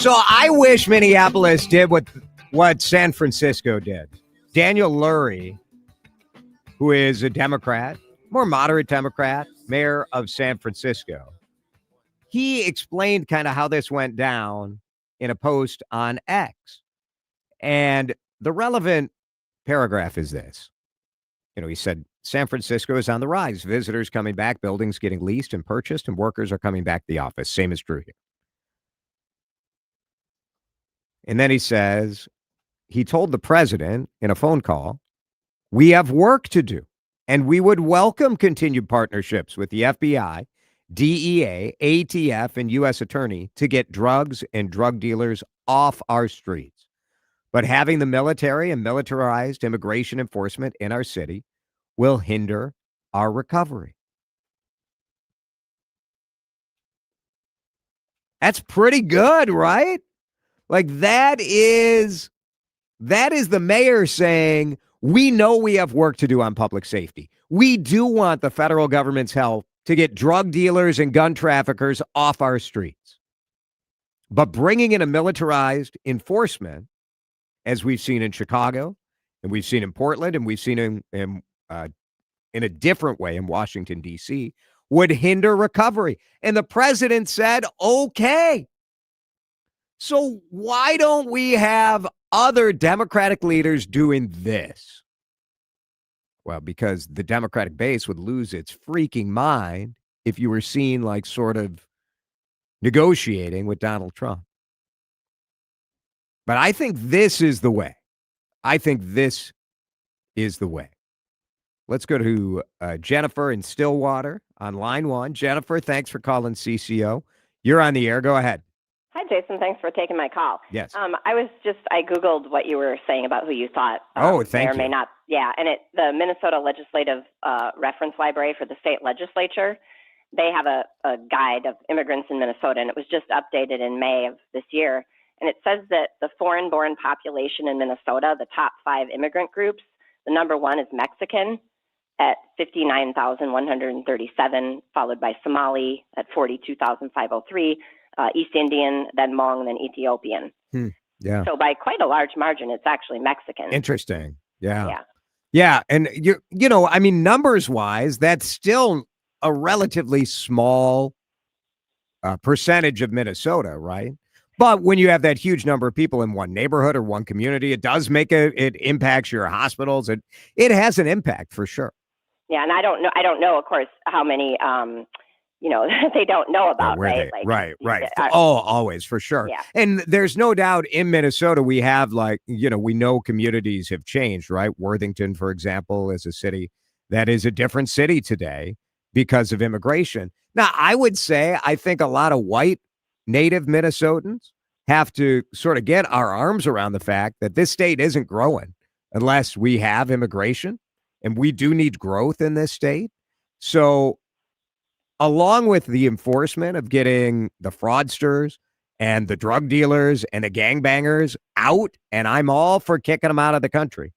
So I wish Minneapolis did what San Francisco did. Daniel Lurie, who is a Democrat, more moderate Democrat, mayor of San Francisco, he explained kind of how this went down in a post on X. And the relevant paragraph is this. He said, San Francisco is on the rise. Visitors coming back, buildings getting leased and purchased, and workers are coming back to the office. Same is true here. And then he says, he told the president in a phone call, we have work to do, and we would welcome continued partnerships with the FBI, DEA, ATF, and U.S. Attorney to get drugs and drug dealers off our streets. But having the military and militarized immigration enforcement in our city will hinder our recovery. That's pretty good, right? Like that is the mayor saying, we know we have work to do on public safety. We do want the federal government's help to get drug dealers and gun traffickers off our streets. But bringing in a militarized enforcement, as we've seen in Chicago, and we've seen in Portland, and we've seen in a different way in Washington, D.C., would hinder recovery. And the president said, okay. So why don't we have other Democratic leaders doing this? Well, because the Democratic base would lose its freaking mind if you were seen like sort of negotiating with Donald Trump. But I think this is the way. Let's go to Jennifer in Stillwater on line one. Jennifer, thanks for calling CCO. You're on the air. Go ahead. Hi, Jason. Thanks for taking my call. Yes. I Googled what you were saying about who you thought thank you. may or may not. Yeah, and the Minnesota Legislative Reference Library for the state legislature, they have a guide of immigrants in Minnesota, and it was just updated in May of this year. And it says that the foreign-born population in Minnesota, the top 5 immigrant groups, the number 1 is Mexican at 59,137, followed by Somali at 42,503. East Indian, then Hmong, then Ethiopian. Yeah. So by quite a large margin, it's actually Mexican. Interesting. Yeah. And numbers wise, that's still a relatively small percentage of Minnesota, right? But when you have that huge number of people in one neighborhood or one community, it does it impacts your hospitals. It has an impact for sure. Yeah. And I don't know, of course, how many, they don't know about, right? Right. Always, for sure. Yeah. And there's no doubt in Minnesota, we have we know communities have changed, right? Worthington, for example, is a city that is a different city today because of immigration. Now, I would say, I think a lot of white native Minnesotans have to sort of get our arms around the fact that this state isn't growing unless we have immigration, and we do need growth in this state. So along with the enforcement of getting the fraudsters and the drug dealers and the gangbangers out, and I'm all for kicking them out of the country.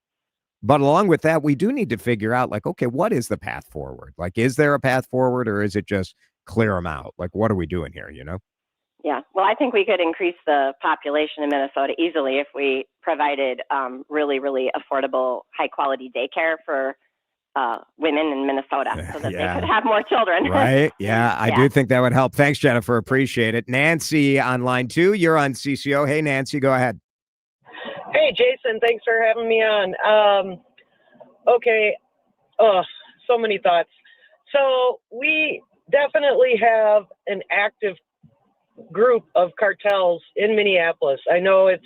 But along with that, we do need to figure out, okay, what is the path forward? Is there a path forward, or is it just clear them out? What are we doing here, Yeah. Well, I think we could increase the population in Minnesota easily if we provided really, really affordable, high-quality daycare for women in Minnesota so that they could have more children. Right. Yeah, I do think that would help. Thanks, Jennifer. Appreciate it. Nancy on line 2. You're on CCO. Hey, Nancy, go ahead. Hey, Jason. Thanks for having me on. Okay. So many thoughts. So we definitely have an active group of cartels in Minneapolis. I know it's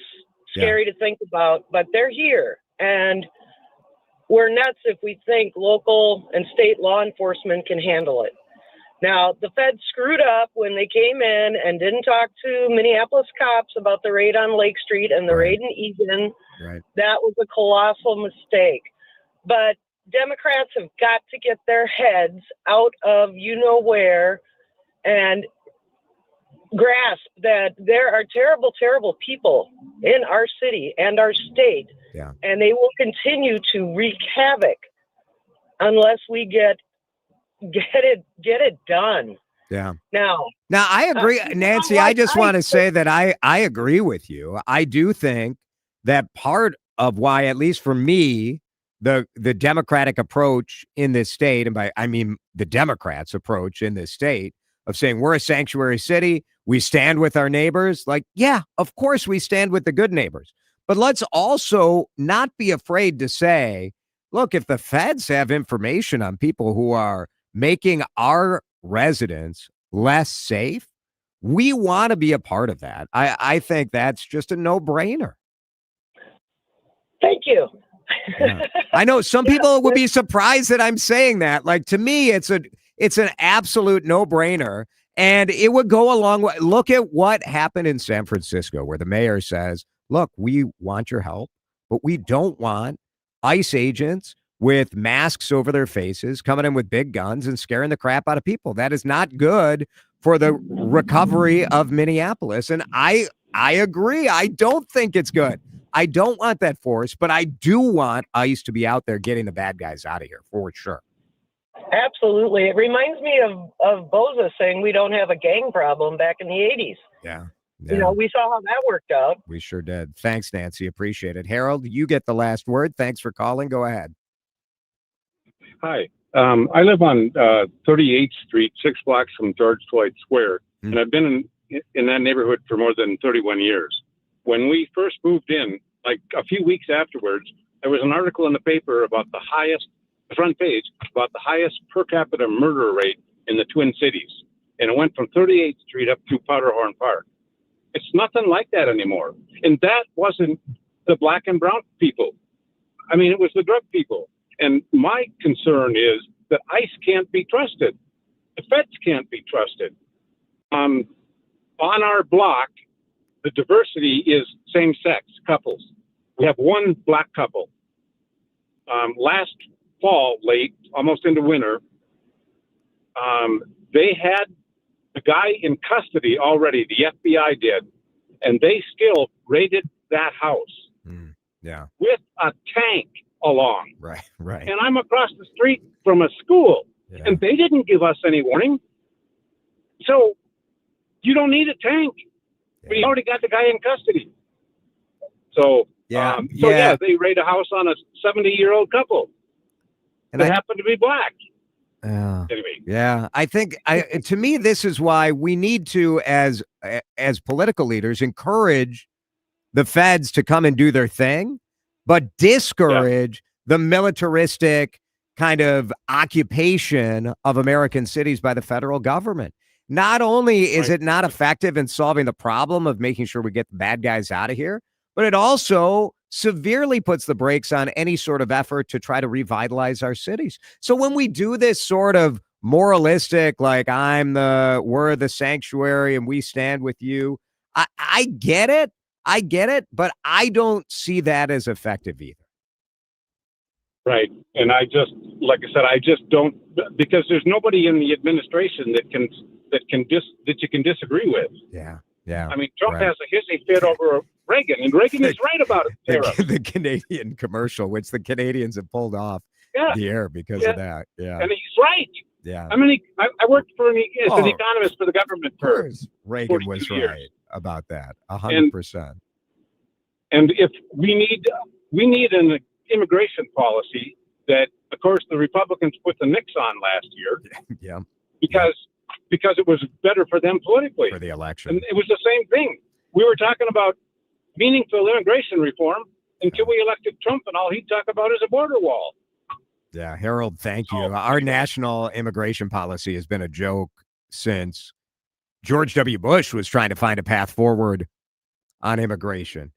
scary to think about, but they're here. And we're nuts if we think local and state law enforcement can handle it. Now, the Fed screwed up when they came in and didn't talk to Minneapolis cops about the raid on Lake Street and the raid in Eden. Right. That was a colossal mistake. But Democrats have got to get their heads out of where and grasp that there are terrible, terrible people in our city and our state. Yeah. And they will continue to wreak havoc unless we get it done. Yeah. Now, I agree, Nancy. I just want to say that I agree with you. I do think that part of why, at least for me, the Democratic approach in this state, and by I mean the Democrats' approach in this state of saying we're a sanctuary city, we stand with our neighbors. Like, yeah, of course we stand with the good neighbors. But let's also not be afraid to say, look, if the feds have information on people who are making our residents less safe, we want to be a part of that. I think that's just a no-brainer. thank you. Yeah. I know some people would be surprised that I'm saying that. Like, to me, it's an absolute no-brainer. And it would go a long way. Look at what happened in San Francisco, where the mayor says, look, we want your help, but we don't want ICE agents with masks over their faces coming in with big guns and scaring the crap out of people. That is not good for the recovery of Minneapolis. And I agree. I don't think it's good. I don't want that force, but I do want ICE to be out there getting the bad guys out of here for sure. Absolutely. It reminds me of Boza saying we don't have a gang problem back in the 80s. Yeah. You know, we saw how that worked out. We sure did. Thanks, Nancy. Appreciate it. Harold, you get the last word. Thanks for calling. Go ahead. Hi. I live on 38th Street, 6 blocks from George Floyd Square, and I've been in that neighborhood for more than 31 years. When we first moved in, like a few weeks afterwards, there was an article in the paper about the front page, about the highest per capita murder rate in the Twin Cities. And it went from 38th Street up to Powderhorn Park. It's nothing like that anymore. And that wasn't the black and brown people. I mean, it was the drug people. And my concern is that ICE can't be trusted. The feds can't be trusted. On our block, the diversity is same-sex couples. We have one black couple. Last fall, late, almost into winter, they had the guy in custody already, the FBI did, and they still raided that house with a tank along. Right. And I'm across the street from a school, and they didn't give us any warning. So you don't need a tank. We already got the guy in custody. So, they raid a house on a 70-year-old couple that happened to be black. Anyway. Yeah, I think to me, this is why we need to, as political leaders, encourage the feds to come and do their thing, but discourage the militaristic kind of occupation of American cities by the federal government. Not only is it not effective in solving the problem of making sure we get the bad guys out of here, but it also severely puts the brakes on any sort of effort to try to revitalize our cities. So when we do this sort of moralistic, like we're the sanctuary and we stand with you, I get it. But I don't see that as effective either. Right. And like I said, I just don't, because there's nobody in the administration that you can disagree with. Yeah. I mean, Trump has a hissy fit over Reagan, and Reagan is right about it. The Canadian commercial, which the Canadians have pulled off the air because of that. Yeah. And he's right. Yeah. I mean, I worked as an economist for the government for Reagan was years. right about that. 100%. And if we need an immigration policy that, of course, the Republicans put the nix on last year. Because it was better for them politically. For the election. And it was the same thing. We were talking about meaningful immigration reform until we elected Trump, and all he'd talk about is a border wall. Yeah, Harold, thank you. Our national immigration policy has been a joke since George W. Bush was trying to find a path forward on immigration.